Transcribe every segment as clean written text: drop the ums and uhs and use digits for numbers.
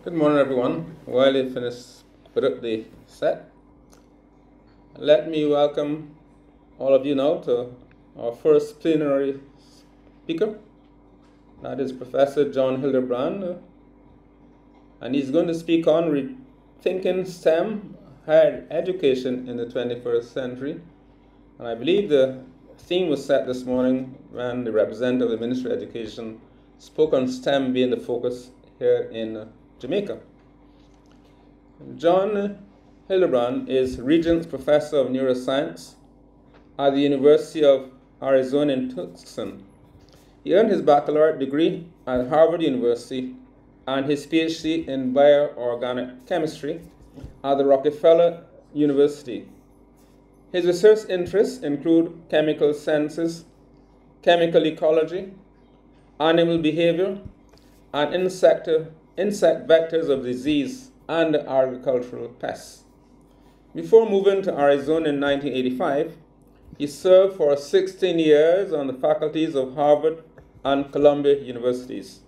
Good morning, everyone. While you finish put up the set, let me welcome all of you now to our first plenary speaker. That is Professor John Hildebrand, and he's going to speak on rethinking STEM higher education in the 21st century. And I believe the theme was set this morning when the representative of the Ministry of Education spoke on STEM being the focus here in Jamaica. John Hildebrand is Regents Professor of Neuroscience at the University of Arizona in Tucson. He earned his baccalaureate degree at Harvard University and his PhD in bioorganic chemistry at the Rockefeller University. His research interests include chemical sciences, chemical ecology, animal behavior, and insect vectors of disease and agricultural pests. Before moving to Arizona in 1985, he served for 16 years on the faculties of Harvard and Columbia Universities.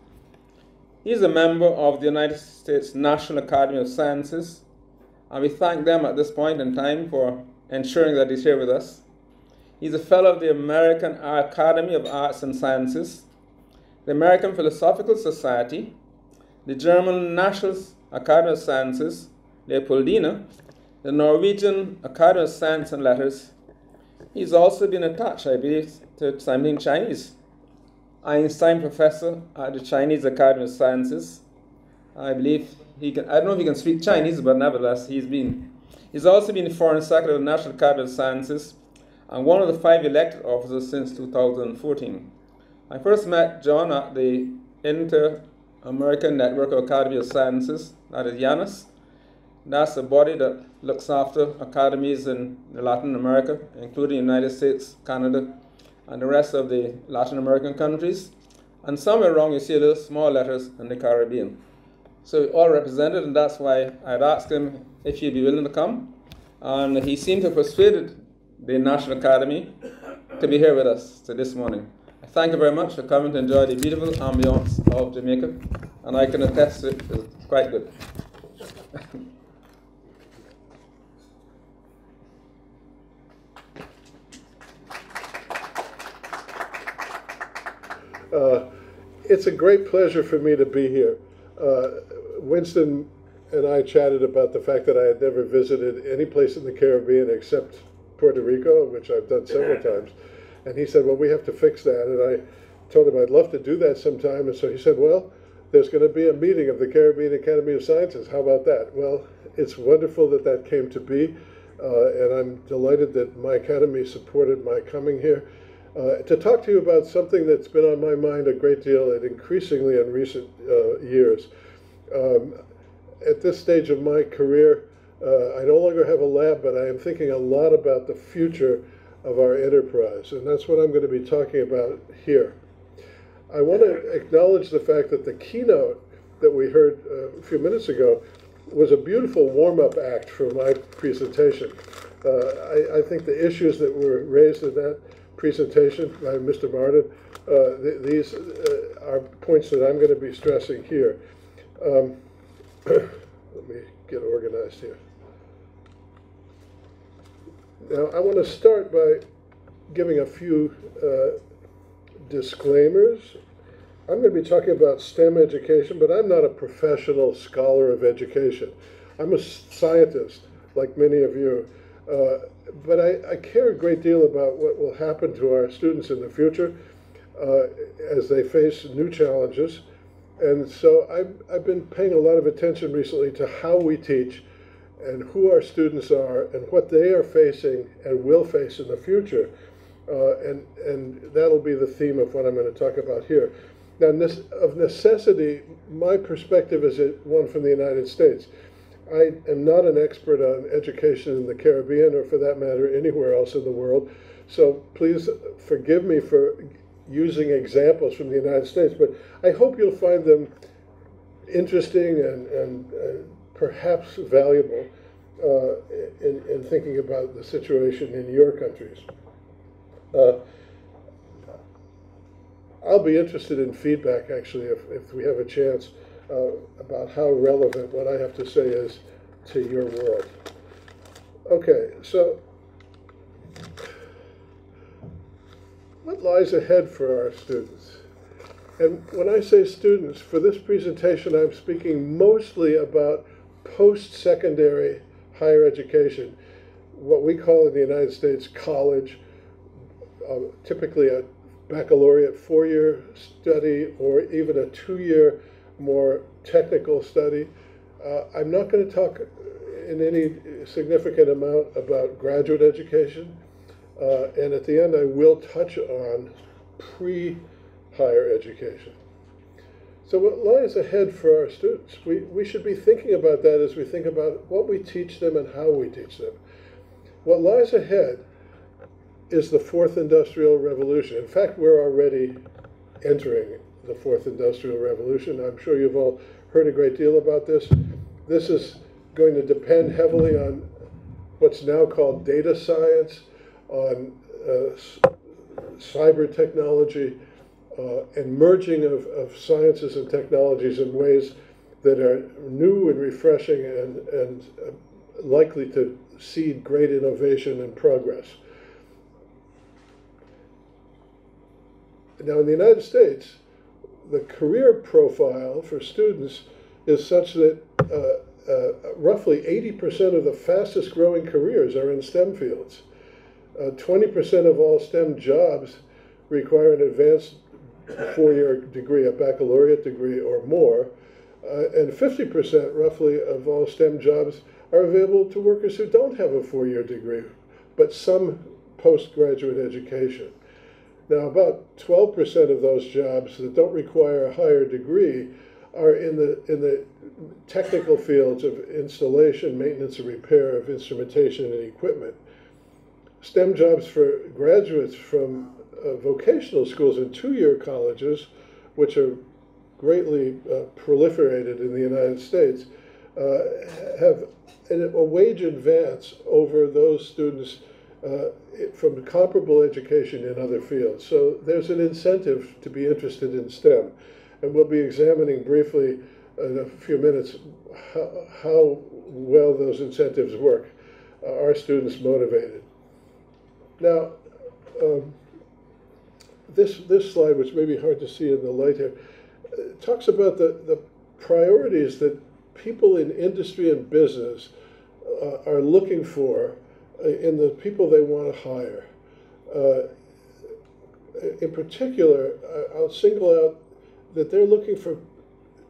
He is a member of the United States National Academy of Sciences, and we thank them at this point in time for ensuring that he's here with us. He's a fellow of the American Academy of Arts and Sciences, the American Philosophical Society, the German National Academy of Sciences, Leopoldina, the Norwegian Academy of Science and Letters. He's also been attached, I believe, to something Chinese. Einstein Professor at the Chinese Academy of Sciences. I believe I don't know if he can speak Chinese, but nevertheless, he's also been Foreign Secretary of the National Academy of Sciences and one of the 5 elected officers since 2014. I first met John at the Inter-American Network of Academy of Sciences, that is YANAS. That's a body that looks after academies in Latin America, including the United States, Canada, and the rest of the Latin American countries. And somewhere around you see little small letters in the Caribbean. So we're all represented, and that's why I'd asked him if he'd be willing to come. And he seemed to have persuaded the National Academy to be here with us this morning. Thank you very much for coming to enjoy the beautiful ambience of Jamaica, and I can attest to it. It's quite good. It's a great pleasure for me to be here. Winston and I chatted about the fact that I had never visited any place in the Caribbean except Puerto Rico, which I've done several times. And he said, well, we have to fix that. And I told him I'd love to do that sometime. And so he said, well, there's going to be a meeting of the Caribbean Academy of Sciences. How about that? Well, it's wonderful that that came to be. And I'm delighted that my academy supported my coming here to talk to you about something that's been on my mind a great deal and increasingly in recent years. At this stage of my career, I no longer have a lab, but I am thinking a lot about the future of our enterprise, and that's what I'm going to be talking about here. I want to acknowledge the fact that the keynote that we heard a few minutes ago was a beautiful warm-up act for my presentation. I think the issues that were raised in that presentation by Mr. Martin, these are points that I'm going to be stressing here. Let me get organized here. Now, I want to start by giving a few disclaimers. I'm going to be talking about STEM education, but I'm not a professional scholar of education. I'm a scientist, like many of you, but I care a great deal about what will happen to our students in the future as they face new challenges. And so I've been paying a lot of attention recently to how we teach and who our students are and what they are facing and will face in the future. And that'll be the theme of what I'm going to talk about here. Now, of necessity, my perspective is one from the United States. I am not an expert on education in the Caribbean, or for that matter, anywhere else in the world. So please forgive me for using examples from the United States, but I hope you'll find them interesting and perhaps valuable in thinking about the situation in your countries. I'll be interested in feedback, actually, if we have a chance about how relevant what I have to say is to your world. Okay, so what lies ahead for our students? And when I say students, for this presentation, I'm speaking mostly about post-secondary higher education, what we call in the United States college, typically a baccalaureate 4-year study or even a 2-year more technical study. I'm not going to talk in any significant amount about graduate education. And at the end, I will touch on pre-higher education. So what lies ahead for our students? We should be thinking about that as we think about what we teach them and how we teach them. What lies ahead is the fourth industrial revolution. In fact, we're already entering the fourth industrial revolution. I'm sure you've all heard a great deal about this. This is going to depend heavily on what's now called data science, on cyber technology, and merging of sciences and technologies in ways that are new and refreshing and likely to seed great innovation and progress. Now, in the United States, the career profile for students is such that roughly 80% of the fastest growing careers are in STEM fields. 20% of all STEM jobs require an advanced 4-year degree, a baccalaureate degree or more, and 50% roughly of all STEM jobs are available to workers who don't have a 4-year degree, but some postgraduate education. Now, about 12% of those jobs that don't require a higher degree are in the technical fields of installation, maintenance, and repair of instrumentation and equipment. STEM jobs for graduates from vocational schools and 2-year colleges, which are greatly proliferated in the United States, have a wage advance over those students from comparable education in other fields. So there's an incentive to be interested in STEM. And we'll be examining briefly in a few minutes how well those incentives work. Are students motivated? Now, this slide, which may be hard to see in the light here, talks about the priorities that people in industry and business are looking for in the people they want to hire. In particular, I'll single out that they're looking for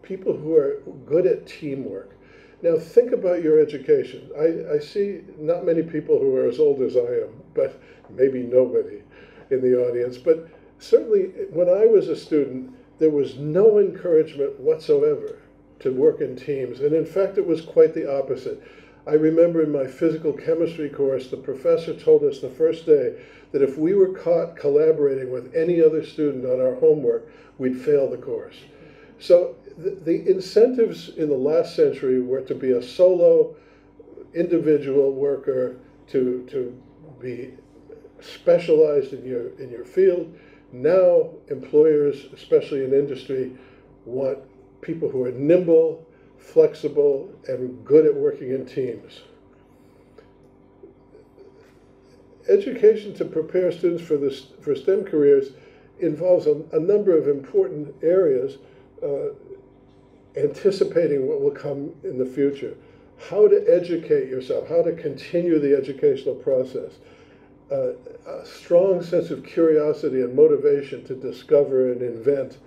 people who are good at teamwork. Now think about your education. I see not many people who are as old as I am, but maybe nobody in the audience. But certainly when I was a student, there was no encouragement whatsoever to work in teams. And in fact, it was quite the opposite. I remember in my physical chemistry course, the professor told us the first day that if we were caught collaborating with any other student on our homework, we'd fail the course. So the incentives in the last century were to be a solo individual worker, to be specialized in your field. Now employers, especially in industry, want people who are nimble, flexible, and good at working in teams. Education to prepare students for STEM careers involves a number of important areas, anticipating what will come in the future. How to educate yourself, how to continue the educational process. A strong sense of curiosity and motivation to discover and invent.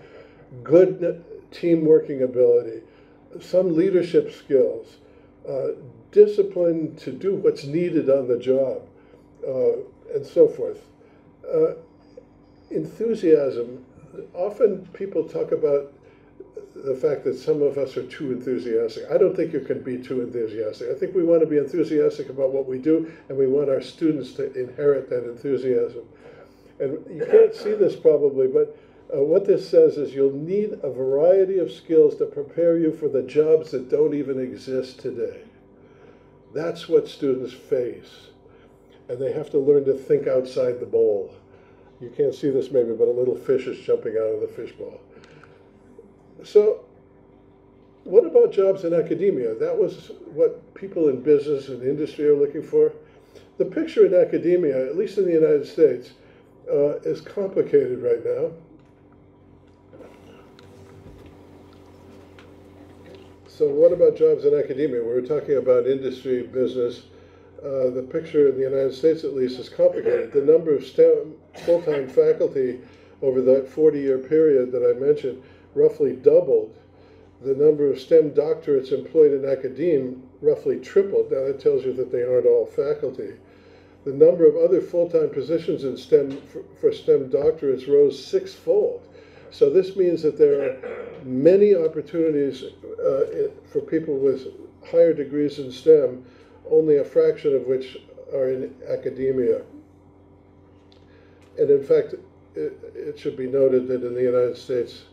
Good team working ability. Some leadership skills. Discipline to do what's needed on the job. And so forth. Enthusiasm. Often people talk about the fact that some of us are too enthusiastic. I don't think you can be too enthusiastic. I think we want to be enthusiastic about what we do, and we want our students to inherit that enthusiasm. And you can't see this probably, but what this says is you'll need a variety of skills to prepare you for the jobs that don't even exist today. That's what students face. And they have to learn to think outside the bowl. You can't see this maybe, but a little fish is jumping out of the fishbowl. So about jobs in academia? That was what people in business and industry are looking for. The picture in academia, at least in the United States, is complicated right now. So what about jobs in academia? We were talking about industry, business. The picture in the United States, at least, is complicated. The number of STEM full-time faculty over that 40-year period that I mentioned roughly doubled. The number of STEM doctorates employed in academia roughly tripled. Now that tells you that they aren't all faculty. The number of other full-time positions in STEM for STEM doctorates rose sixfold. So this means that there are many opportunities for people with higher degrees in STEM, only a fraction of which are in academia. And in fact, it should be noted that in the United States,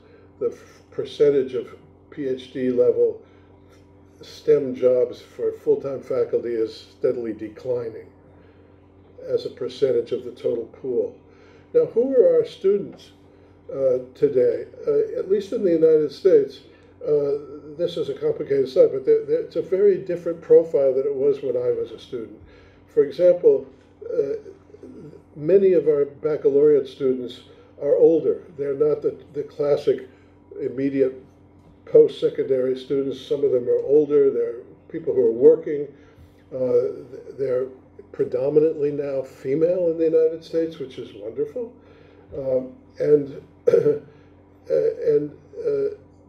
the percentage of PhD level STEM jobs for full-time faculty is steadily declining as a percentage of the total pool. Now, who are our students today? At least in the United States, this is a complicated slide, but it's a very different profile than it was when I was a student. For example, many of our baccalaureate students are older. They're not the classic immediate post-secondary students. Some of them are older. They're people who are working. They're predominantly now female in the United States, which is wonderful. And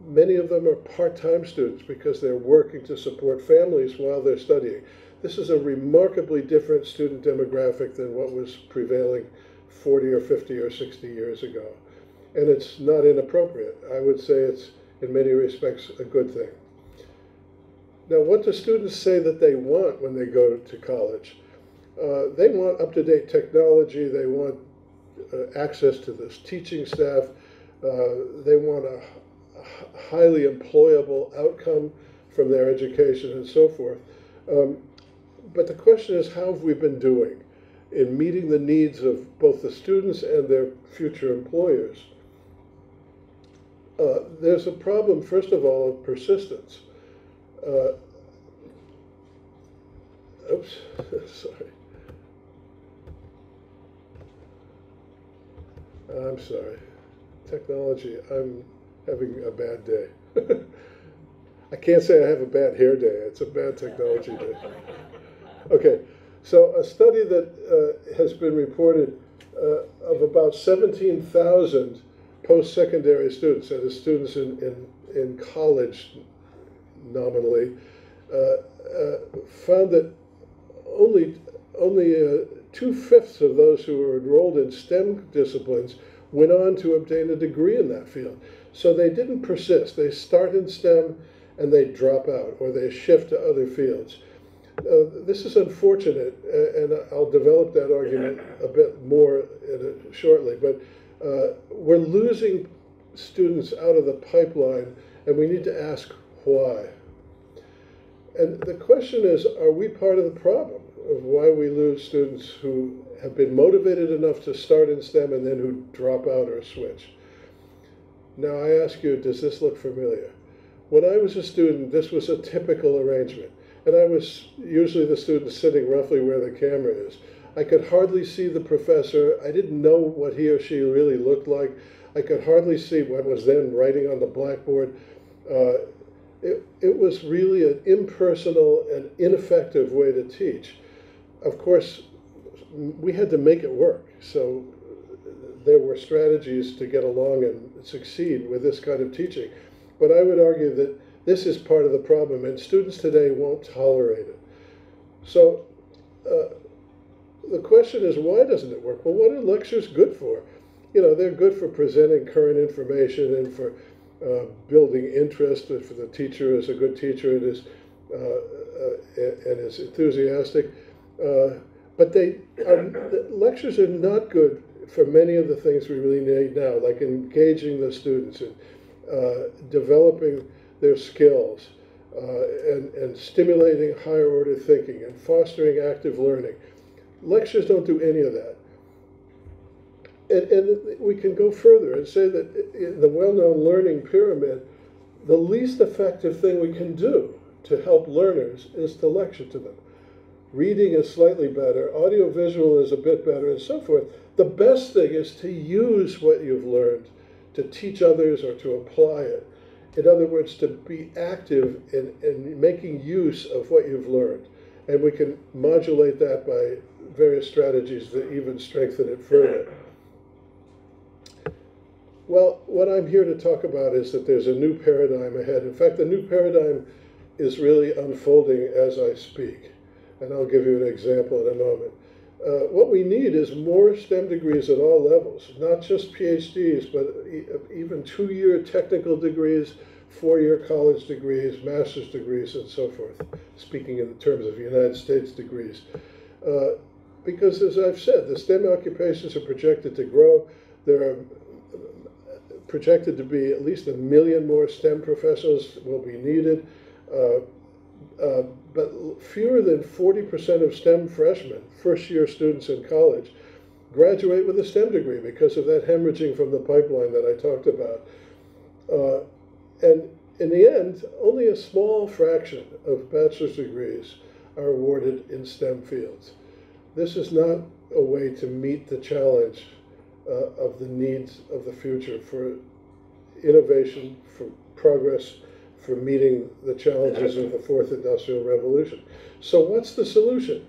many of them are part-time students because they're working to support families while they're studying. This is a remarkably different student demographic than what was prevailing 40 or 50 or 60 years ago. And it's not inappropriate. I would say it's, in many respects, a good thing. Now, what do students say that they want when they go to college? They want up-to-date technology. They want access to this teaching staff. They want a highly employable outcome from their education and so forth. But the question is, how have we been doing in meeting the needs of both the students and their future employers? There's a problem, first of all, of persistence. Oops, sorry. I'm sorry. Technology, I'm having a bad day. I can't say I have a bad hair day. It's a bad technology day. Okay, so a study that has been reported of about 17,000 post-secondary students, that is students in college nominally, found that only 2/5 of those who were enrolled in STEM disciplines went on to obtain a degree in that field. So they didn't persist. They start in STEM and they drop out, or they shift to other fields. This is unfortunate, and I'll develop that argument a bit more shortly, but we're losing students out of the pipeline, and we need to ask why. And the question is, are we part of the problem of why we lose students who have been motivated enough to start in STEM and then who drop out or switch? Now I ask you, does this look familiar? When I was a student, this was a typical arrangement. And I was usually the student sitting roughly where the camera is. I could hardly see the professor. I didn't know what he or she really looked like. I could hardly see what was then writing on the blackboard. It was really an impersonal and ineffective way to teach. Of course, we had to make it work. So there were strategies to get along and succeed with this kind of teaching. But I would argue that this is part of the problem, and students today won't tolerate it. So the question is, why doesn't it work? Well, what are lectures good for? You know, they're good for presenting current information and for building interest. For the teacher is a good teacher and is enthusiastic. But lectures are not good for many of the things we really need now, like engaging the students and developing their skills and stimulating higher order thinking and fostering active learning. Lectures don't do any of that. And we can go further and say that in the well-known learning pyramid, the least effective thing we can do to help learners is to lecture to them. Reading is slightly better, audiovisual is a bit better, and so forth. The best thing is to use what you've learned to teach others or to apply it. In other words, to be active in making use of what you've learned. And we can modulate that by various strategies that even strengthen it further. Well, what I'm here to talk about is that there's a new paradigm ahead. In fact, the new paradigm is really unfolding as I speak. And I'll give you an example in a moment. What we need is more STEM degrees at all levels, not just PhDs, but even 2-year technical degrees, 4-year college degrees, master's degrees, and so forth, speaking in terms of United States degrees. Because, as I've said, the STEM occupations are projected to grow. There are projected to be at least 1 million more STEM professionals will be needed. But fewer than 40% of STEM freshmen, first-year students in college, graduate with a STEM degree because of that hemorrhaging from the pipeline that I talked about. And in the end, only a small fraction of bachelor's degrees are awarded in STEM fields. This is not a way to meet the challenge of the needs of the future for innovation, for progress, for meeting the challenges of the fourth industrial revolution. So what's the solution?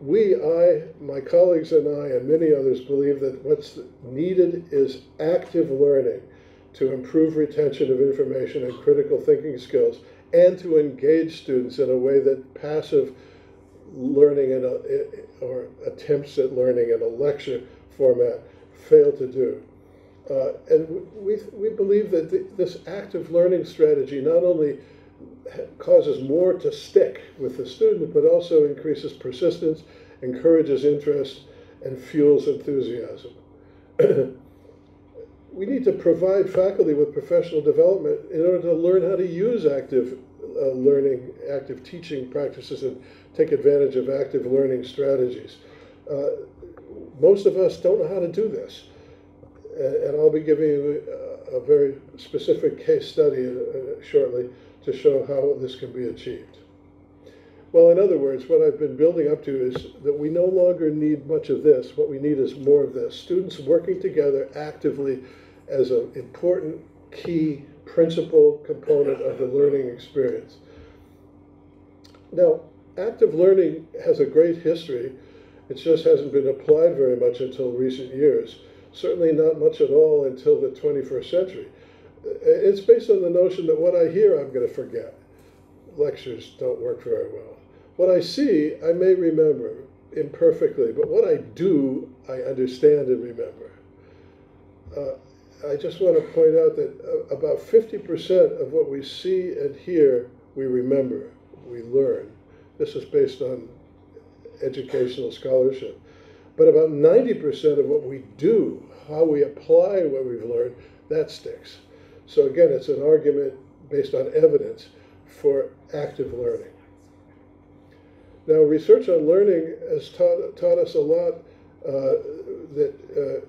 My colleagues and I, and many others believe that what's needed is active learning to improve retention of information and critical thinking skills, and to engage students in a way that passive learning or attempts at learning in a lecture format fail to do. And we believe that this active learning strategy not only causes more to stick with the student, but also increases persistence, encourages interest, and fuels enthusiasm. We need to provide faculty with professional development in order to learn how to use active learning, active teaching practices, and take advantage of active learning strategies. Most of us don't know how to do this. And I'll be giving you a very specific case study shortly to show how this can be achieved. Well, in other words, what I've been building up to is that we no longer need much of this. What we need is more of this. Students working together actively as an important, key, principal component of the learning experience. Now, active learning has a great history. It just hasn't been applied very much until recent years. Certainly not much at all until the 21st century. It's based on the notion that what I hear, I'm going to forget. Lectures don't work very well. What I see, I may remember imperfectly, but what I do, I understand and remember. I just want to point out that about 50% of what we see and hear, we remember, we learn. This is based on educational scholarship. But about 90% of what we do, how we apply what we've learned, that sticks. So again, it's an argument based on evidence for active learning. Now, research on learning has taught us a lot that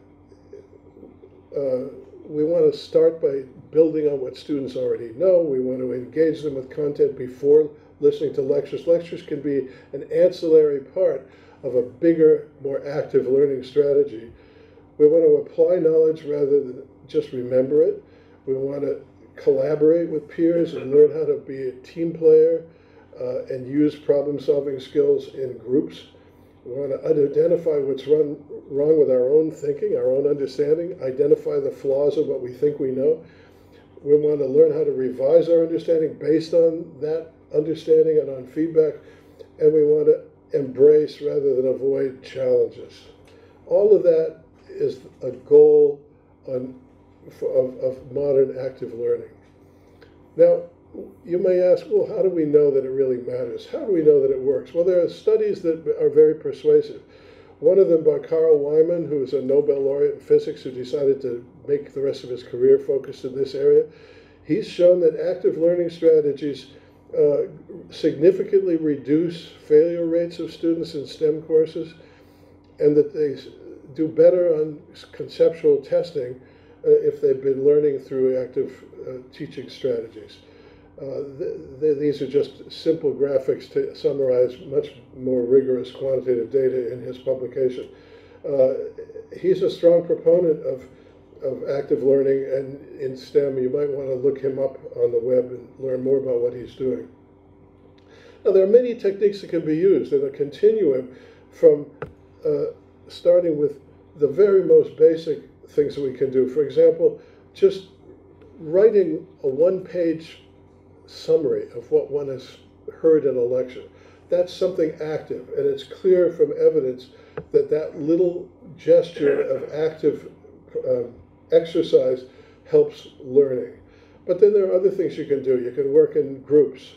we want to start by building on what students already know. We want to engage them with content before listening to lectures. Lectures can be an ancillary part of a bigger, more active learning strategy. We want to apply knowledge rather than just remember it. We want to collaborate with peers and learn how to be a team player and use problem-solving skills in groups. We want to identify what's wrong with our own thinking, our own understanding, identify the flaws of what we think we know. We want to learn how to revise our understanding based on that understanding and on feedback. And we want to embrace rather than avoid challenges. All of that is a goal of modern active learning. Now, you may ask, well, how do we know that it really matters? How do we know that it works? Well, there are studies that are very persuasive. One of them by Carl Wyman, who is a Nobel laureate in physics who decided to make the rest of his career focused in this area. He's shown that active learning strategies significantly reduce failure rates of students in STEM courses, and that they do better on conceptual testing if they've been learning through active teaching strategies. These are just simple graphics to summarize much more rigorous quantitative data in his publication. He's a strong proponent of active learning, and in STEM, you might want to look him up on the web and learn more about what he's doing. Now, there are many techniques that can be used in a continuum from starting with the very most basic things that we can do. For example, just writing a one-page summary of what one has heard in a lecture. That's something active, and it's clear from evidence that that little gesture of active exercise helps learning. But then there are other things you can do. You can work in groups.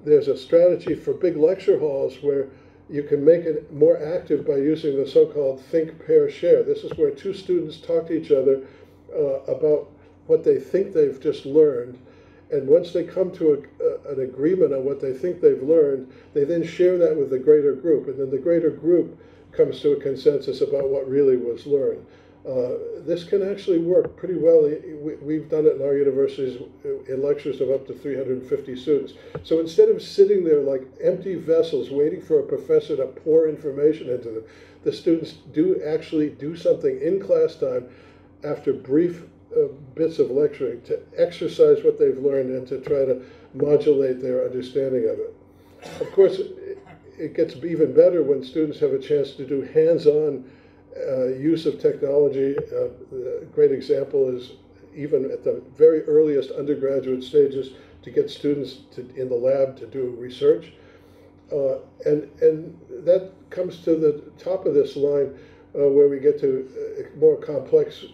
There's a strategy for big lecture halls where you can make it more active by using the so-called think, pair, share. This is where two students talk to each other about what they think they've just learned. And once they come to an agreement on what they think they've learned, they then share that with the greater group. And then the greater group comes to a consensus about what really was learned. This can actually work pretty well. We've done it in our universities in lectures of up to 350 students. So instead of sitting there like empty vessels waiting for a professor to pour information into them, the students do actually do something in class time after brief bits of lecturing to exercise what they've learned and to try to modulate their understanding of it. Of course, it gets even better when students have a chance to do hands-on use of technology. A great example is even at the very earliest undergraduate stages to get students in the lab to do research. And that comes to the top of this line where we get to more complex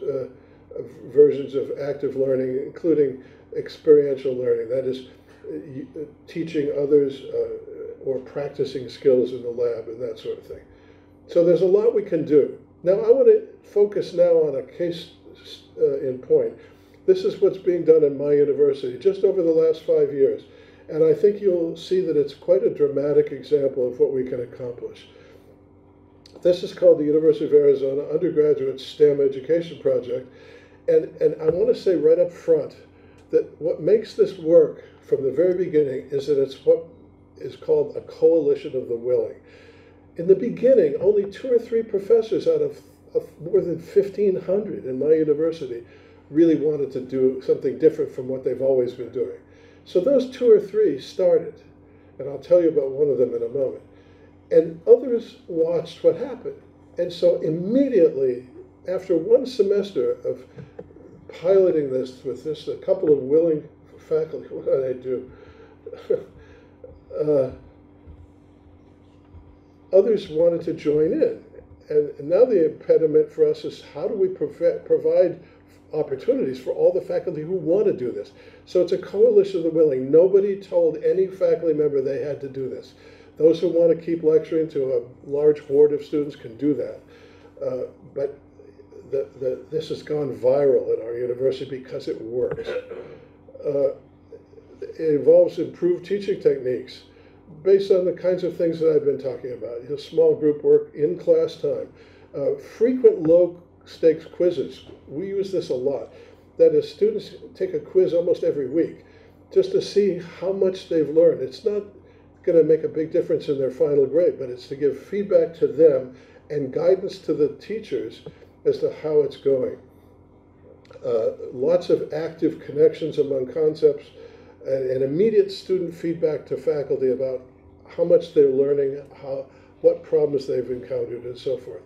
versions of active learning, including experiential learning. That is, teaching others or practicing skills in the lab and that sort of thing. So there's a lot we can do. Now I want to focus now on a case in point. This is what's being done in my university just over the last 5 years. And I think you'll see that it's quite a dramatic example of what we can accomplish. This is called the University of Arizona Undergraduate STEM Education Project. And I want to say right up front that what makes this work from the very beginning is that it's what is called a coalition of the willing. In the beginning, only 2 or 3 professors out of more than 1,500 in my university really wanted to do something different from what they've always been doing. So those 2 or 3 started, and I'll tell you about one of them in a moment. And others watched what happened. And so immediately, after 1 semester of piloting this with just a couple of willing faculty, what did I do? Others wanted to join in. And now the impediment for us is how do we provide opportunities for all the faculty who want to do this? So it's a coalition of the willing. Nobody told any faculty member they had to do this. Those who want to keep lecturing to a large horde of students can do that. But this has gone viral at our university because it works. It involves improved teaching techniques based on the kinds of things that I've been talking about. Small group work in class time. Frequent low-stakes quizzes. We use this a lot. That is, students take a quiz almost every week just to see how much they've learned. It's not going to make a big difference in their final grade, but it's to give feedback to them and guidance to the teachers as to how it's going. Lots of active connections among concepts and immediate student feedback to faculty about how much they're learning, what problems they've encountered, and so forth.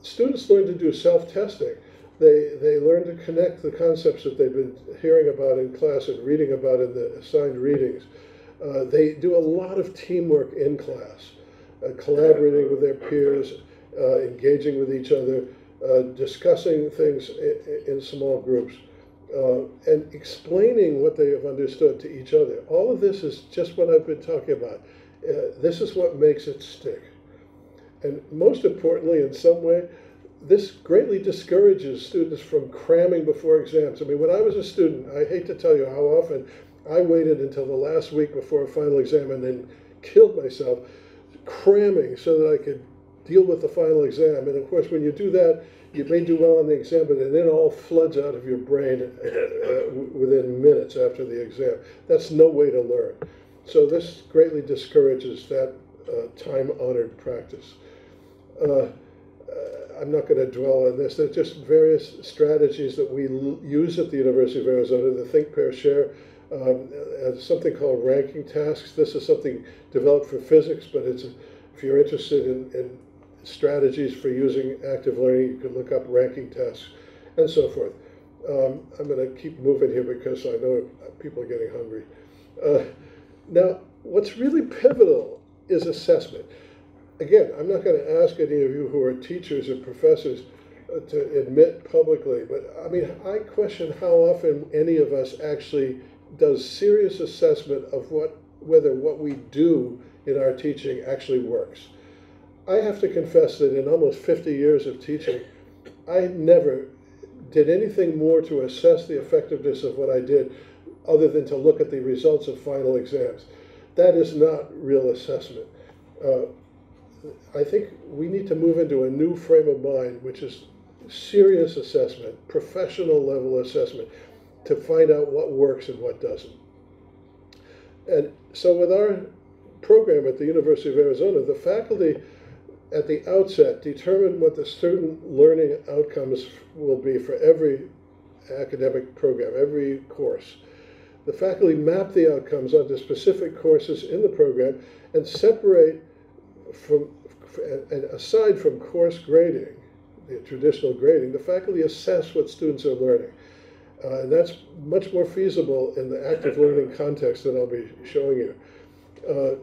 Students learn to do self-testing. They learn to connect the concepts that they've been hearing about in class and reading about in the assigned readings. They do a lot of teamwork in class, collaborating with their peers, engaging with each other, discussing things in small groups, and explaining what they have understood to each other. All of this is just what I've been talking about. This is what makes it stick. And most importantly, in some way, this greatly discourages students from cramming before exams. I mean, when I was a student, I hate to tell you how often I waited until the last week before a final exam and then killed myself cramming so that I could deal with the final exam. And of course, when you do that, you may do well on the exam, but then it all floods out of your brain within minutes after the exam. That's no way to learn. So this greatly discourages that time-honored practice. I'm not going to dwell on this. There are just various strategies that we use at the University of Arizona, the Think, Pair, Share, something called ranking tasks. This is something developed for physics, but if you're interested in strategies for using active learning, you can look up ranking tasks and so forth. I'm going to keep moving here because I know people are getting hungry. Now, what's really pivotal is assessment. Again, I'm not going to ask any of you who are teachers or professors to admit publicly, but I mean, I question how often any of us actually does serious assessment of whether what we do in our teaching actually works. I have to confess that in almost 50 years of teaching, I never did anything more to assess the effectiveness of what I did other than to look at the results of final exams. That is not real assessment. I think we need to move into a new frame of mind, which is serious assessment, professional level assessment, to find out what works and what doesn't. And so with our program at the University of Arizona, the faculty at the outset determine what the student learning outcomes will be for every academic program, every course. The faculty map the outcomes onto specific courses in the program and separate and aside from course grading, the traditional grading, the faculty assess what students are learning. And that's much more feasible in the active learning context that I'll be showing you.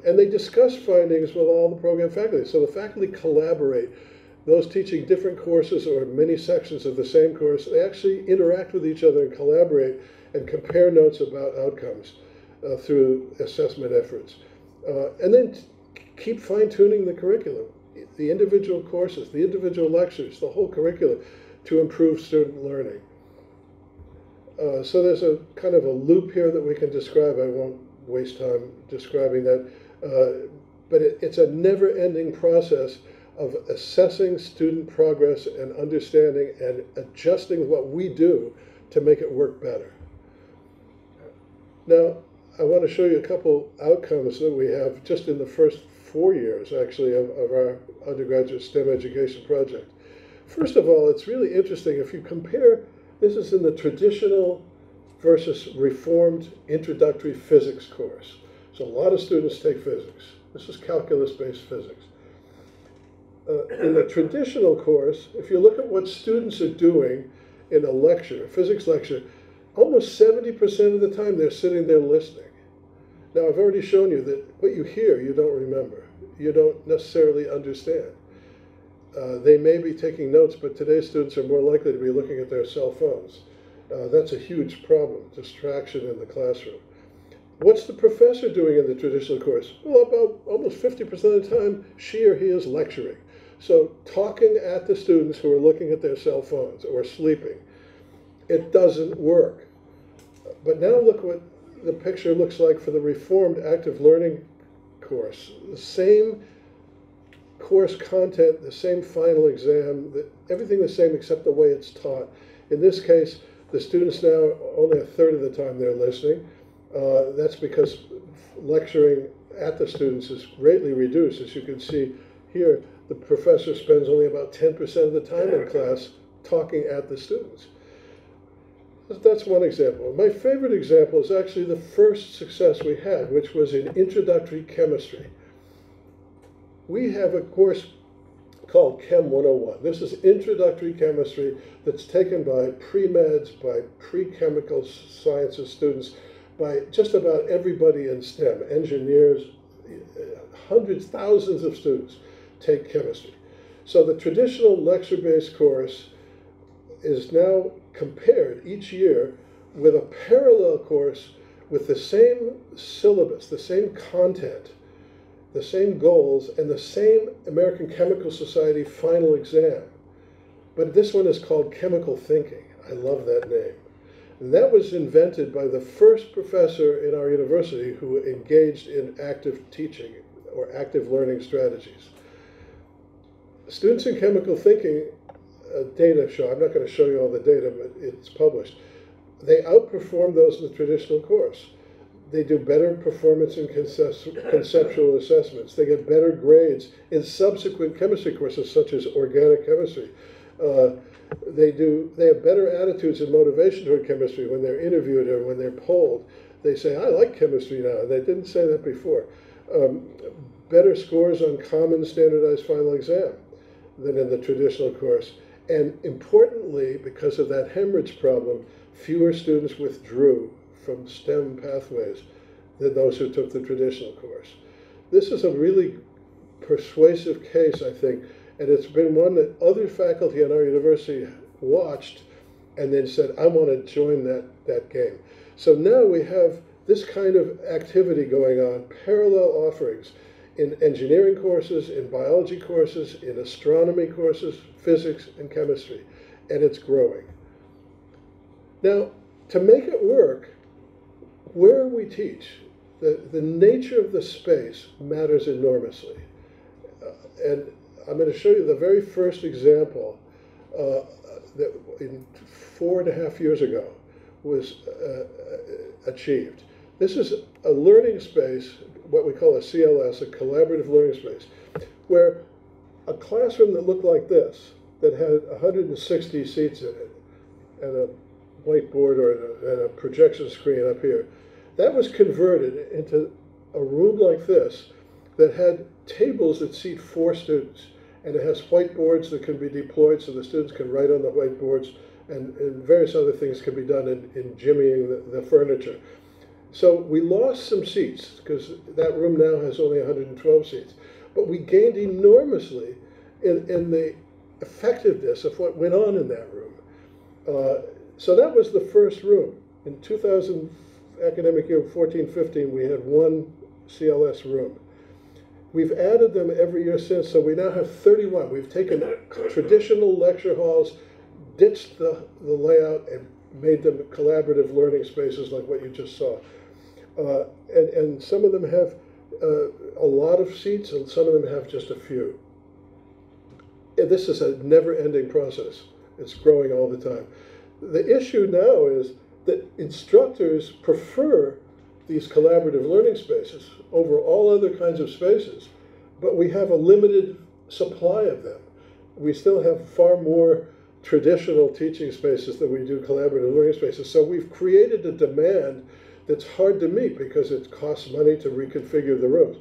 And they discuss findings with all the program faculty. So the faculty collaborate. Those teaching different courses or many sections of the same course, they actually interact with each other and collaborate and compare notes about outcomes through assessment efforts. And then keep fine-tuning the curriculum, the individual courses, the individual lectures, the whole curriculum to improve student learning. So there's a kind of a loop here that we can describe. I won't waste time describing that. But it's a never-ending process of assessing student progress and understanding and adjusting what we do to make it work better. Now, I want to show you a couple outcomes that we have just in the first 4 years, actually, of our undergraduate STEM education project. First of all, it's really interesting if you compare, this is in the traditional versus reformed introductory physics course. So a lot of students take physics. This is calculus-based physics. In the traditional course, if you look at what students are doing in a lecture, a physics lecture, almost 70% of the time they're sitting there listening. Now, I've already shown you that what you hear, you don't remember. You don't necessarily understand. They may be taking notes, but today's students are more likely to be looking at their cell phones. That's a huge problem, distraction in the classroom. What's the professor doing in the traditional course? Well, about almost 50% of the time, she or he is lecturing. So talking at the students who are looking at their cell phones or sleeping, it doesn't work. But now look what the picture looks like for the reformed active learning course. The same course content, the same final exam, everything the same except the way it's taught. In this case, the students now, only a third of the time they're listening. That's because lecturing at the students is greatly reduced. As you can see here, the professor spends only about 10% of the time in class talking at the students. That's one example. My favorite example is actually the first success we had, which was in introductory chemistry. We have a course called Chem 101. This is introductory chemistry that's taken by pre-meds, by pre-chemical sciences students, by just about everybody in STEM, engineers, hundreds, thousands of students take chemistry. So the traditional lecture-based course is now compared each year with a parallel course with the same syllabus, the same content, the same goals, and the same American Chemical Society final exam. But this one is called Chemical Thinking. I love that name. And that was invented by the first professor in our university who engaged in active teaching or active learning strategies. Students in chemical thinking a data show. I'm not going to show you all the data, but it's published. They outperform those in the traditional course. They do better performance in conceptual assessments. They get better grades in subsequent chemistry courses, such as organic chemistry. They have better attitudes and motivation toward chemistry when they're interviewed or when they're polled. They say, I like chemistry now, and they didn't say that before. Better scores on common standardized final exam than in the traditional course. And importantly, because of that hemorrhage problem, fewer students withdrew from STEM pathways than those who took the traditional course. This is a really persuasive case, I think, and it's been one that other faculty at our university watched and then said, I want to join that game. So now we have this kind of activity going on, parallel offerings in engineering courses, in biology courses, in astronomy courses, physics and chemistry, and it's growing. Now, to make it work, where we teach, the nature of the space matters enormously. And I'm going to show you the very first example that in 4.5 years ago was achieved. This is a learning space, what we call a CLS, a collaborative learning space, where a classroom that looked like this, that had 160 seats in it, and a whiteboard and a projection screen up here, that was converted into a room like this that had tables that seat 4 students, and it has whiteboards that can be deployed so the students can write on the whiteboards, and various other things can be done in jimmying the furniture. So we lost some seats because that room now has only 112 seats, but we gained enormously in the effectiveness of what went on in that room. So that was the first room. In 2000 academic year 14-15, we had 1 CLS room. We've added them every year since, so we now have 31. We've taken traditional lecture halls, ditched the layout, and made them collaborative learning spaces like what you just saw. And some of them have a lot of seats, and some of them have just a few. And this is a never-ending process. It's growing all the time. The issue now is that instructors prefer these collaborative learning spaces over all other kinds of spaces, but we have a limited supply of them. We still have far more traditional teaching spaces than we do collaborative learning spaces. So we've created a demand that's hard to meet because it costs money to reconfigure the rooms.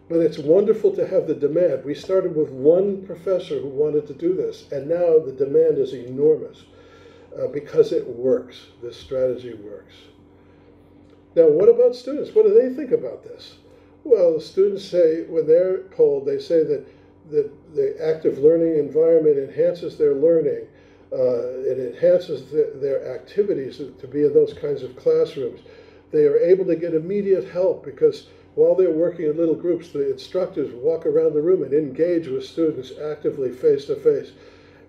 But it's wonderful to have the demand. We started with 1 professor who wanted to do this, and now the demand is enormous because it works. This strategy works. Now, what about students? What do they think about this? Well, the students say, when they're polled, they say that the active learning environment enhances their learning. It enhances their activities to be in those kinds of classrooms. They are able to get immediate help because while they're working in little groups, the instructors walk around the room and engage with students actively face to face.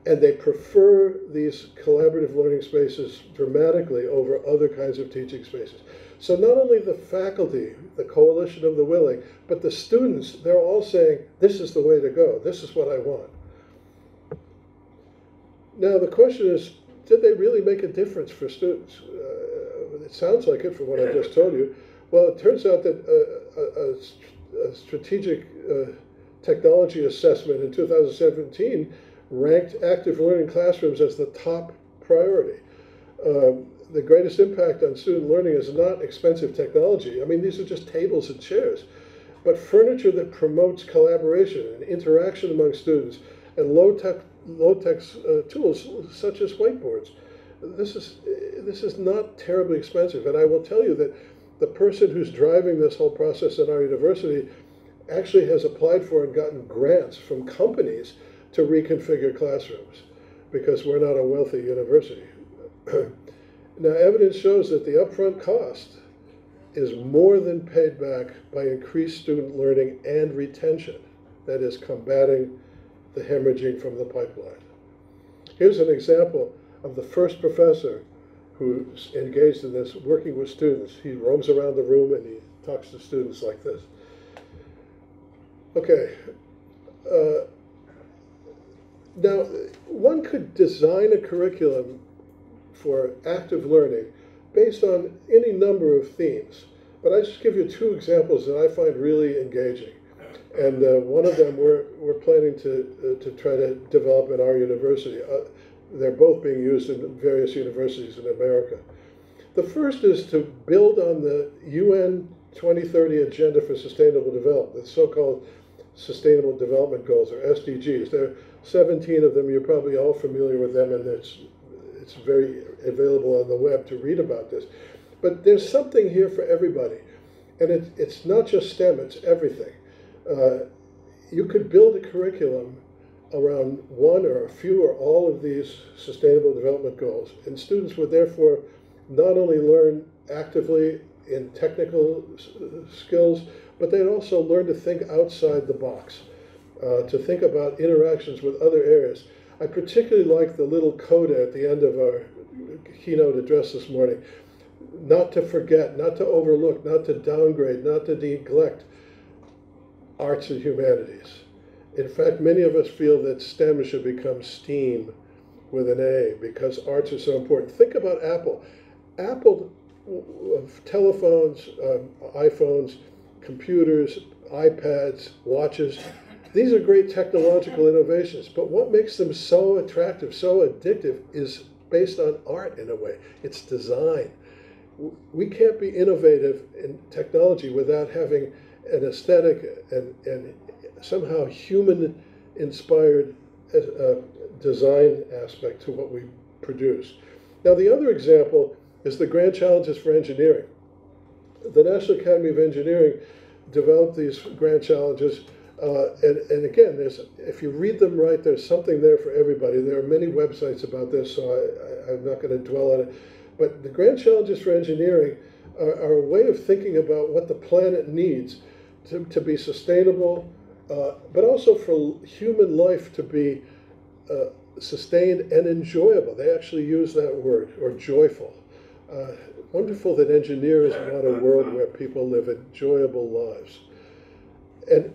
And they prefer these collaborative learning spaces dramatically over other kinds of teaching spaces. So not only the faculty, the coalition of the willing, but the students, they're all saying, this is the way to go. This is what I want. Now the question is, did they really make a difference for students? It sounds like it from what I just told you. Well, it turns out that a strategic technology assessment in 2017 ranked active learning classrooms as the top priority. The greatest impact on student learning is not expensive technology. I mean, these are just tables and chairs, but furniture that promotes collaboration and interaction among students, and low-tech tools such as whiteboards. This is not terribly expensive, and I will tell you that the person who's driving this whole process at our university actually has applied for and gotten grants from companies to reconfigure classrooms because we're not a wealthy university. Now, evidence shows that the upfront cost is more than paid back by increased student learning and retention, that is, combating the hemorrhaging from the pipeline. Here's an example of the first professor who's engaged in this, working with students. He roams around the room and he talks to students like this. Okay. Now, one could design a curriculum for active learning based on any number of themes. But I just give you two examples that I find really engaging. And one of them we're planning to try to develop in our university. They're both being used in various universities in America. The first is to build on the UN 2030 Agenda for Sustainable Development, the so-called Sustainable Development Goals, or SDGs. There are 17 of them. You're probably all familiar with them, and it's very available on the web to read about this. But there's something here for everybody. And it's not just STEM, it's everything. You could build a curriculum around one or a few or all of these Sustainable Development Goals. And students would therefore not only learn actively in technical skills, but they'd also learn to think outside the box, to think about interactions with other areas. I particularly like the little coda at the end of our keynote address this morning. Not to forget, not to overlook, not to downgrade, not to neglect arts and humanities. In fact, many of us feel that STEM should become STEAM with an A because arts are so important. Think about Apple. Apple, telephones, iPhones, computers, iPads, watches, these are great technological innovations, but what makes them so attractive, so addictive is based on art in a way. It's design. We can't be innovative in technology without having an aesthetic and somehow human-inspired design aspect to what we produce. Now, the other example is the Grand Challenges for Engineering. The National Academy of Engineering developed these Grand Challenges, and again, if you read them right, there's something there for everybody. There are many websites about this, so I'm not going to dwell on it. But the Grand Challenges for Engineering are a way of thinking about what the planet needs to be sustainable, but also for human life to be sustained and enjoyable. They actually use that word, or joyful. Wonderful that engineers want a world where people live enjoyable lives. And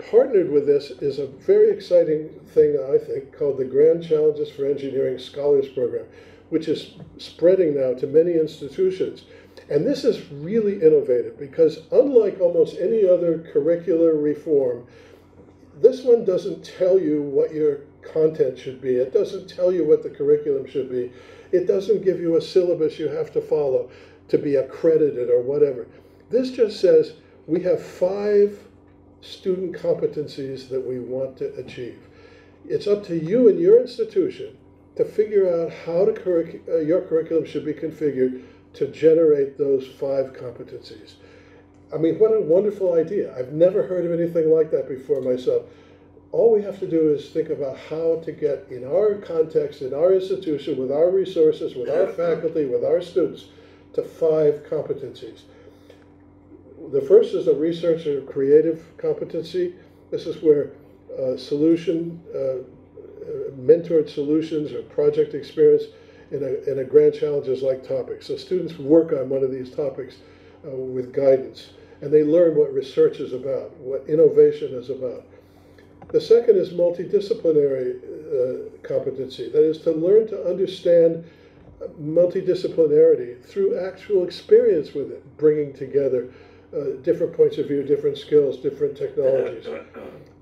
partnered with this is a very exciting thing, I think, called the Grand Challenges for Engineering Scholars Program, which is spreading now to many institutions. And this is really innovative because unlike almost any other curricular reform, this one doesn't tell you what your content should be. It doesn't tell you what the curriculum should be. It doesn't give you a syllabus you have to follow to be accredited or whatever. This just says we have 5 student competencies that we want to achieve. It's up to you and your institution to figure out how your curriculum should be configured to generate those 5 competencies. I mean, what a wonderful idea. I've never heard of anything like that before myself. All we have to do is think about how to get, in our context, in our institution, with our resources, with our faculty, with our students, to 5 competencies. The first is a research or creative competency. This is where mentored solutions or project experience in a grand challenges like topic. So students work on one of these topics with guidance, and they learn what research is about, what innovation is about. The second is multidisciplinary competency. That is to learn to understand multidisciplinarity through actual experience with it, bringing together different points of view, different skills, different technologies.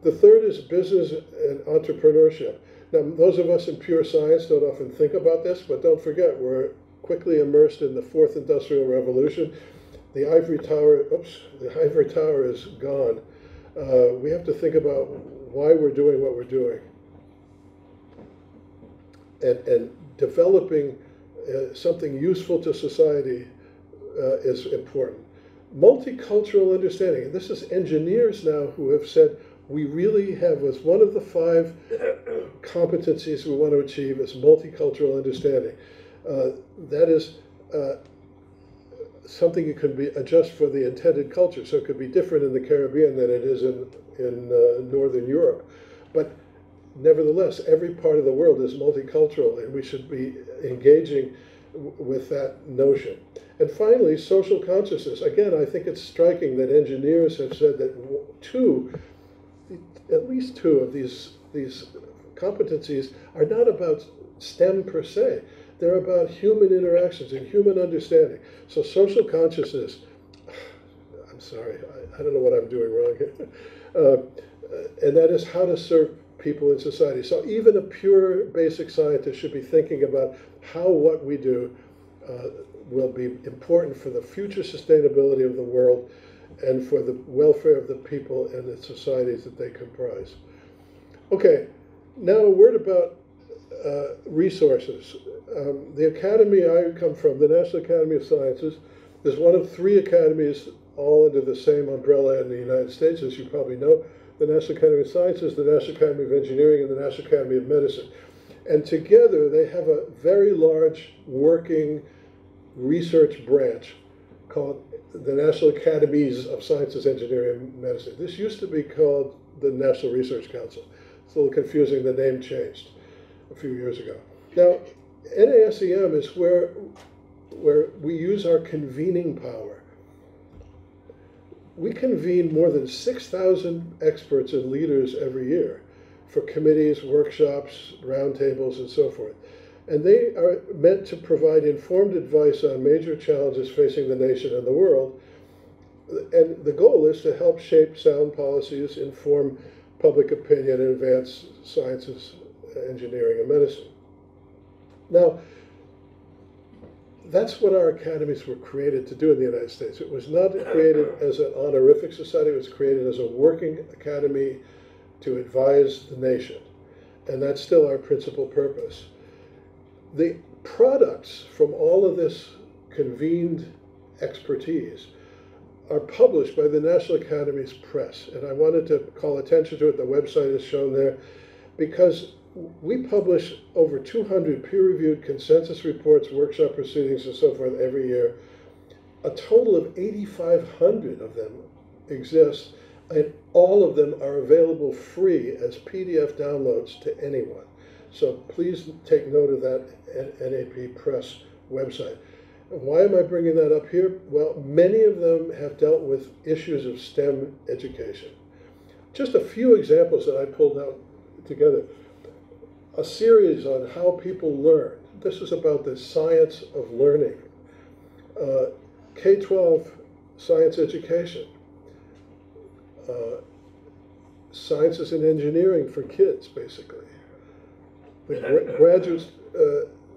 The third is business and entrepreneurship. Now, those of us in pure science don't often think about this, but don't forget, we're quickly immersed in the 4th Industrial Revolution. The ivory tower is gone. We have to think about why we're doing what we're doing. And developing something useful to society is important. Multicultural understanding. And this is engineers now who have said, we really have, as one of the 5 competencies we want to achieve is multicultural understanding. That is something that can be adjust for the intended culture. So it could be different in the Caribbean than it is in Northern Europe. But nevertheless, every part of the world is multicultural, and we should be engaging with that notion. And finally, social consciousness. Again, I think it's striking that engineers have said that at least two of these competencies are not about STEM per se. They're about human interactions and human understanding. So social consciousness, I'm sorry, I don't know what I'm doing wrong here. And that is how to serve people in society. So even a pure basic scientist should be thinking about how what we do will be important for the future sustainability of the world and for the welfare of the people and the societies that they comprise. Okay, now a word about resources. The academy I come from, the National Academy of Sciences, is one of 3 academies all under the same umbrella in the United States, as you probably know. The National Academy of Sciences, the National Academy of Engineering, and the National Academy of Medicine. And together they have a very large working research branch called the National Academies of Sciences, Engineering, and Medicine. This used to be called the National Research Council. It's a little confusing, the name changed a few years ago. Now, NASEM is where we use our convening power. We convene more than 6,000 experts and leaders every year for committees, workshops, roundtables, and so forth. And they are meant to provide informed advice on major challenges facing the nation and the world. And the goal is to help shape sound policies, inform public opinion, and advance sciences, engineering, and medicine. Now, that's what our academies were created to do in the United States. It was not created as an honorific society. It was created as a working academy to advise the nation. And that's still our principal purpose. The products from all of this convened expertise are published by the National Academies Press. And I wanted to call attention to it. The website is shown there, because we publish over 200 peer-reviewed consensus reports, workshop proceedings, and so forth every year. A total of 8,500 of them exist, and all of them are available free as PDF downloads to anyone. So please take note of that NAP Press website. Why am I bringing that up here? Well, many of them have dealt with issues of STEM education. Just a few examples that I pulled out together. A series on how people learn. This is about the science of learning. K-12 science education. Sciences and engineering for kids, basically. The graduate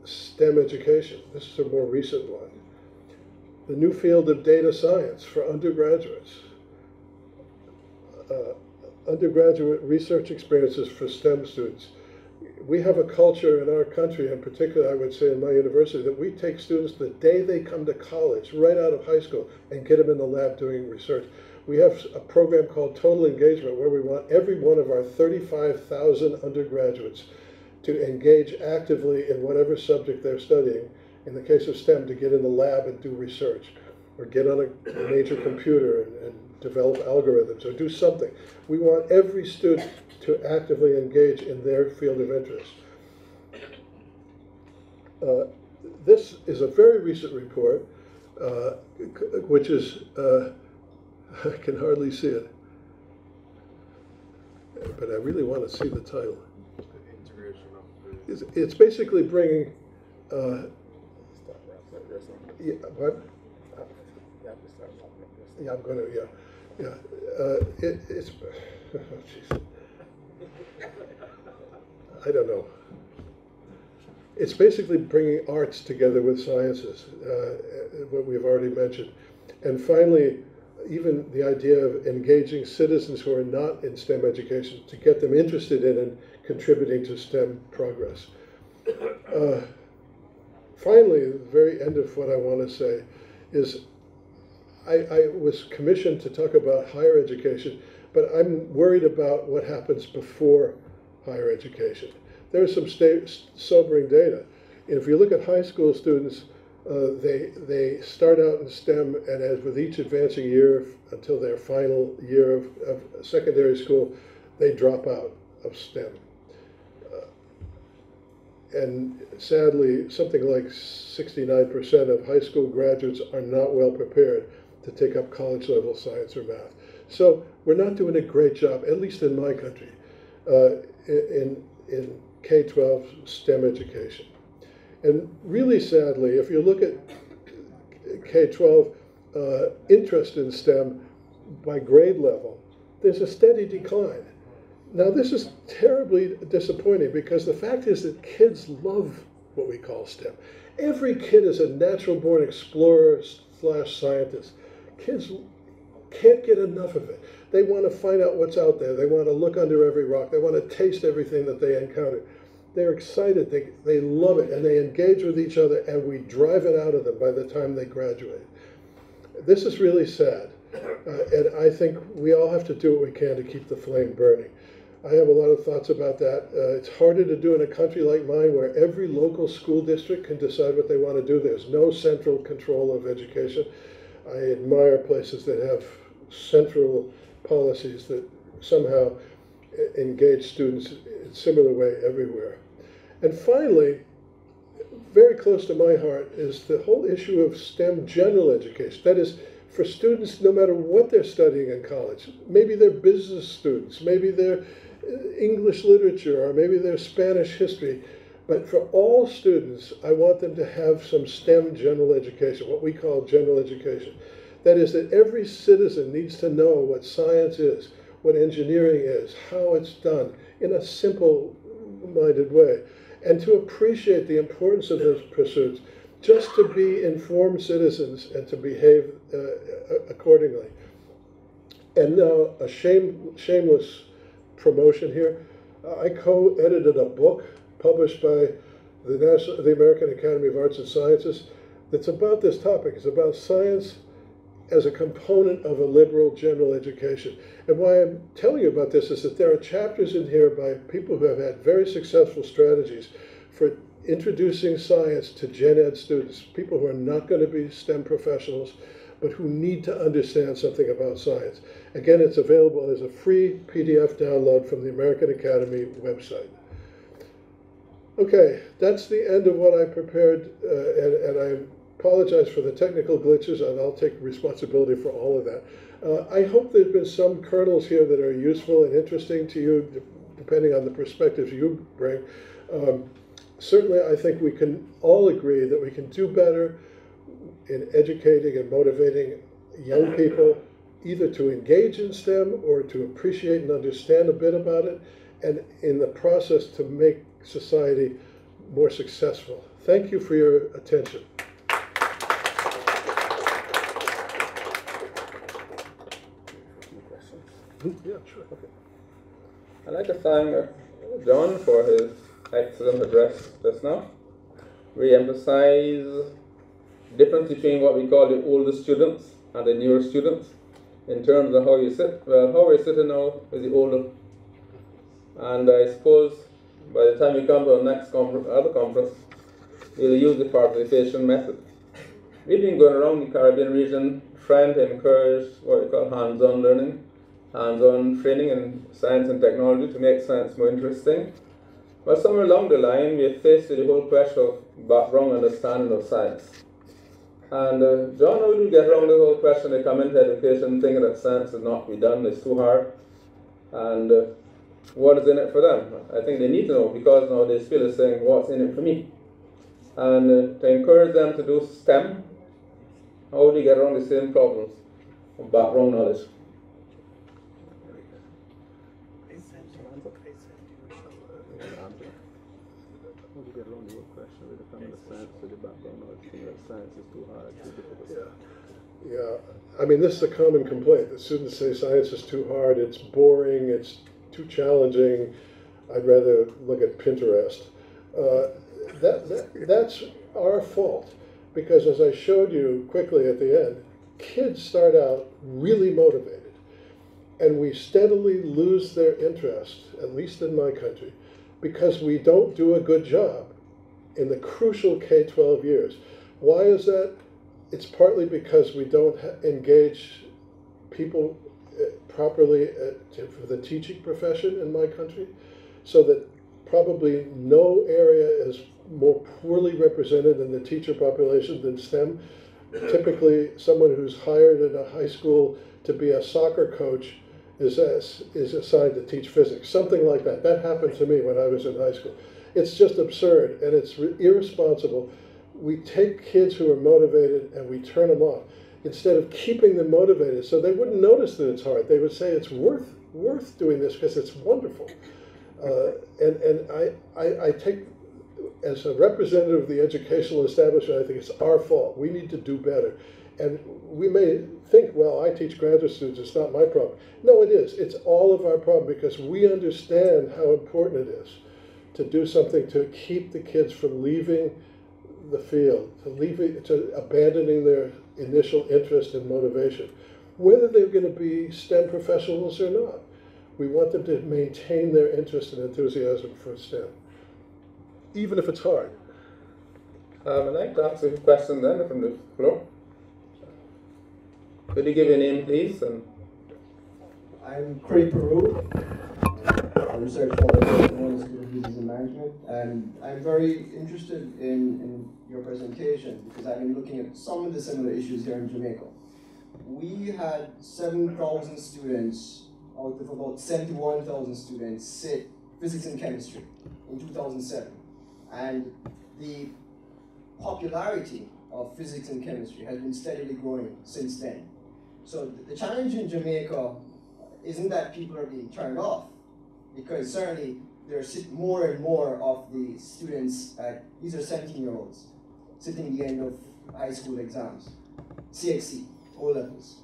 STEM education. This is a more recent one. The new field of data science for undergraduates. Undergraduate research experiences for STEM students. We have a culture in our country, in particular, I would say in my university, that we take students the day they come to college, right out of high school, and get them in the lab doing research. We have a program called Total Engagement, where we want every one of our 35,000 undergraduates to engage actively in whatever subject they're studying. In the case of STEM, to get in the lab and do research, or get on a major computer and develop algorithms, or do something. We want every student to actively engage in their field of interest. This is a very recent report, which is, I can hardly see it, but I really want to see the title. It's basically bringing, yeah, what? Yeah, I'm going to, yeah. It's, oh, geez. I don't know. It's basically bringing arts together with sciences, what we've already mentioned. And finally, even the idea of engaging citizens who are not in STEM education to get them interested in and contributing to STEM progress. Finally, the very end of what I want to say is I was commissioned to talk about higher education, but I'm worried about what happens before higher education. There's some sobering data. If you look at high school students, they start out in STEM, and as with each advancing year until their final year of secondary school, they drop out of STEM. And sadly, something like 69% of high school graduates are not well prepared to take up college-level science or math. So we're not doing a great job, at least in my country. In in K-12 STEM education. And really sadly, if you look at K-12 interest in STEM by grade level, there's a steady decline. Now, this is terribly disappointing because the fact is that kids love what we call STEM. Every kid is a natural-born explorer / scientist. Kids can't get enough of it. They want to find out what's out there. They want to look under every rock. They want to taste everything that they encounter. They're excited. They love it, and they engage with each other, and we drive it out of them by the time they graduate. This is really sad, and I think we all have to do what we can to keep the flame burning. I have a lot of thoughts about that. It's harder to do in a country like mine where every local school district can decide what they want to do. There's no central control of education. I admire places that have central policies that somehow engage students in a similar way everywhere. And finally, very close to my heart is the whole issue of STEM general education. That is, for students, no matter what they're studying in college, maybe they're business students, maybe they're English literature, or maybe they're Spanish history, but for all students, I want them to have some STEM general education, what we call general education. That is, that every citizen needs to know what science is, what engineering is, how it's done, in a simple-minded way, and to appreciate the importance of those pursuits, just to be informed citizens and to behave accordingly. And now, a shameless promotion here. I co-edited a book published by the American Academy of Arts and Sciences that's about this topic. It's about science as a component of a liberal general education. And why I'm telling you about this is that there are chapters in here by people who have had very successful strategies for introducing science to gen ed students, people who are not going to be STEM professionals, but who need to understand something about science. Again, it's available as a free PDF download from the American Academy website. Okay, that's the end of what I prepared, and I apologize for the technical glitches, and I'll take responsibility for all of that. I hope there's been some kernels here that are useful and interesting to you, depending on the perspectives you bring. Certainly, I think we can all agree that we can do better in educating and motivating young people either to engage in STEM or to appreciate and understand a bit about it, and in the process to make society more successful. Thank you for your attention. Yeah, sure. Okay. I'd like to thank John for his excellent address just now. We emphasize the difference between what we call the older students and the newer students in terms of how you sit. Well, how we're sitting now is the older. And I suppose by the time you come to the next other conference, we'll use the participation method. We've been going around the Caribbean region trying to encourage what we call hands-on learning, hands-on training in science and technology to make science more interesting. But somewhere along the line, we are faced with the whole question of background understanding of science. And John, how do you get around the whole question? They come into education thinking that science is not to be done, it's too hard. And what is in it for them? I think they need to know, because now they still are saying, what's in it for me? And to encourage them to do STEM, how do you get around the same problems of background knowledge? How do you get around the whole question with the kind of science with the background knowledge, thinking that science is too hard, too difficult? Yeah, I mean, this is a common complaint. The students say science is too hard, it's boring, it's too challenging. I'd rather look at Pinterest. That's our fault, because as I showed you quickly at the end, kids start out really motivated, and we steadily lose their interest, at least in my country, because we don't do a good job in the crucial K-12 years. Why is that? It's partly because we don't engage people properly for the teaching profession in my country, so that probably no area is more poorly represented in the teacher population than STEM. Typically, someone who's hired in a high school to be a soccer coach is assigned to teach physics, something like that. That happened to me when I was in high school. It's just absurd, and it's irresponsible. We take kids who are motivated and we turn them off instead of keeping them motivated, so they wouldn't notice that it's hard. They would say it's worth doing this because it's wonderful. And I take, as a representative of the educational establishment, I think it's our fault. We need to do better. And we may think, well, I teach graduate students, it's not my problem. No, it is. It's all of our problem because we understand how important it is to do something to keep the kids from leaving the field, to abandoning their initial interest and motivation, whether they're going to be STEM professionals or not. We want them to maintain their interest and enthusiasm for STEM, even if it's hard. I'd like to ask a question then from the floor. Could you give your name, please? I'm Craig Peru, a research fellow at the School of Business and Management, and I'm very interested in your presentation because I've been looking at some of the similar issues here in Jamaica. We had 7,000 students out of about 71,000 students sit physics and chemistry in 2007, and the popularity of physics and chemistry has been steadily growing since then. So the challenge in Jamaica isn't that people are being turned off, because certainly there's more and more of the students, these are 17-year-olds, sitting the end of high school exams, CXC, O-levels.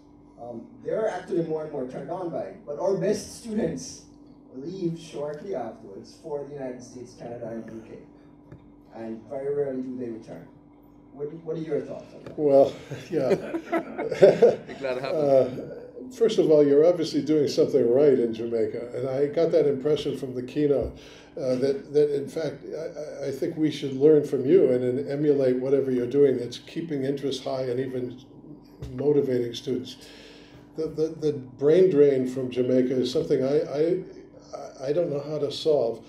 They're actually more and more turned on by it, but our best students leave shortly afterwards for the United States, Canada, and the UK. And very rarely do they return. What are your thoughts on that? Well, yeah. First of all, you're obviously doing something right in Jamaica, and I got that impression from the keynote, that in fact, I think we should learn from you and emulate whatever you're doing that's keeping interest high and even motivating students. The brain drain from Jamaica is something I don't know how to solve.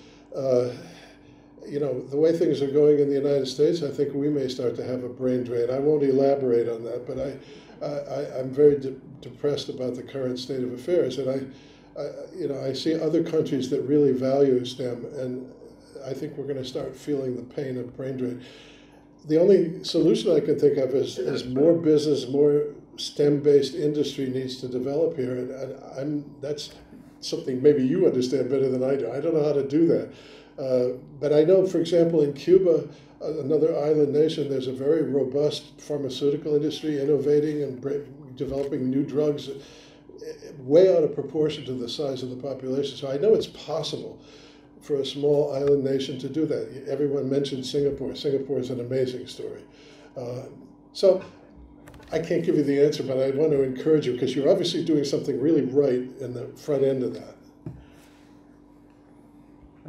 You know, the way things are going in the United States, I think we may start to have a brain drain. I won't elaborate on that, but I'm very depressed about the current state of affairs, and I see other countries that really value STEM, and I think we're going to start feeling the pain of brain drain. The only solution I can think of is more business, more STEM-based industry needs to develop here, and that's something maybe you understand better than I do. I don't know how to do that. But I know, for example, in Cuba, another island nation, there's a very robust pharmaceutical industry innovating and developing new drugs way out of proportion to the size of the population. So I know it's possible for a small island nation to do that. Everyone mentioned Singapore. Singapore is an amazing story. So I can't give you the answer, but I want to encourage you because you're obviously doing something really right in the front end of that.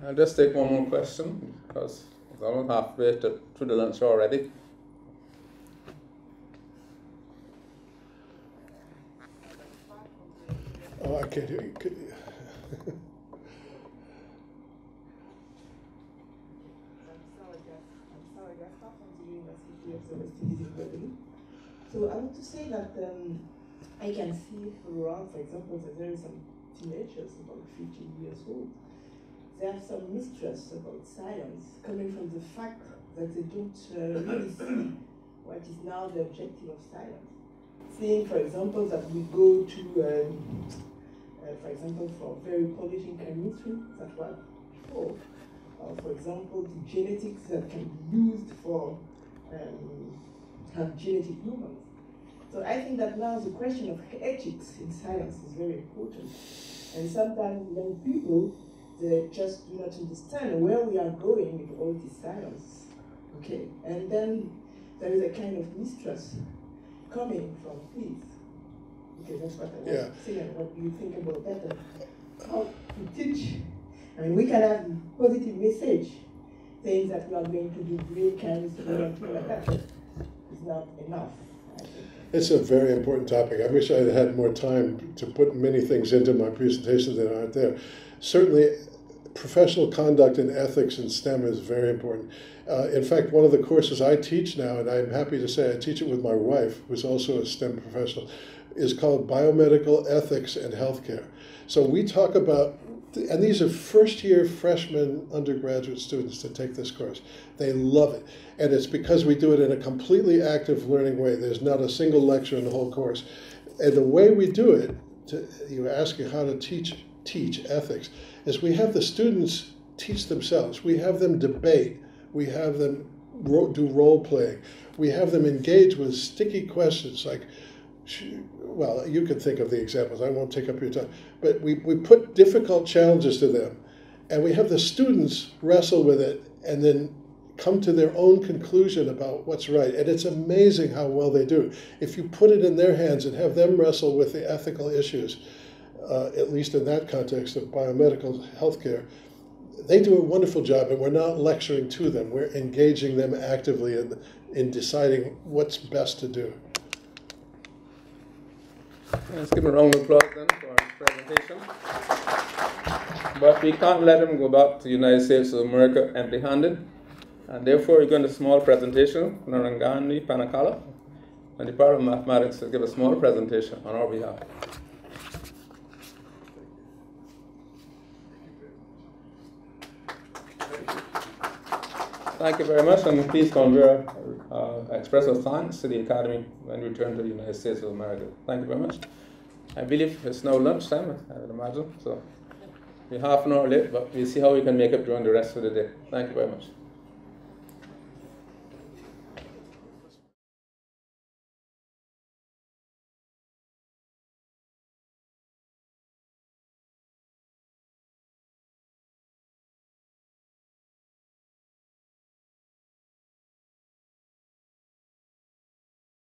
I'll just take one more question because it's almost halfway through the lunch already. Oh, I can't hear you. So I want to say that I can see around, for example, that there are some teenagers about 15 years old. They have some mistrust about science coming from the fact that they don't really see what is now the objective of science. Seeing, for example, that we go to, for example, for very polishing chemistry, that was before. For example, the genetics that can be used for have genetic humans. So I think that now the question of ethics in science is very important. And sometimes young people, they just do not understand where we are going with all this science. Okay, and then there is a kind of mistrust coming from kids. Okay, that's what I was saying. What do you think about that? And how to teach? I mean, we can have a positive message saying that we are going to do green chemistry and things like that. It's not enough, I think. It's a very important topic. I wish I had had more time to put many things into my presentation that aren't there. Certainly, professional conduct and ethics in STEM is very important. In fact, one of the courses I teach now, and I'm happy to say I teach it with my wife, who's also a STEM professional, is called Biomedical Ethics and Healthcare. So we talk about, and these are first-year freshman undergraduate students that take this course. They love it. And it's because we do it in a completely active learning way. There's not a single lecture in the whole course. And the way we do it, you were asking how to teach ethics, is we have the students teach themselves. We have them debate. We have them do role-playing. We have them engage with sticky questions like, well, you can think of the examples. I won't take up your time. But we put difficult challenges to them, and we have the students wrestle with it and then come to their own conclusion about what's right. And it's amazing how well they do. If you put it in their hands and have them wrestle with the ethical issues, at least in that context of biomedical healthcare, they do a wonderful job, and we're not lecturing to them. We're engaging them actively in deciding what's best to do. Let's give him a round of applause then for his presentation. But we can't let him go back to the United States of America empty-handed. And therefore, we're going to a small presentation from Narangani Panakala, and the Department of Mathematics will give a small presentation on our behalf. Thank you very much, and please convey express our thanks to the Academy when we return to the United States of America. Thank you very much. I believe it's now lunchtime, I would imagine, so we're half an hour late, but we'll see how we can make it during the rest of the day. Thank you very much.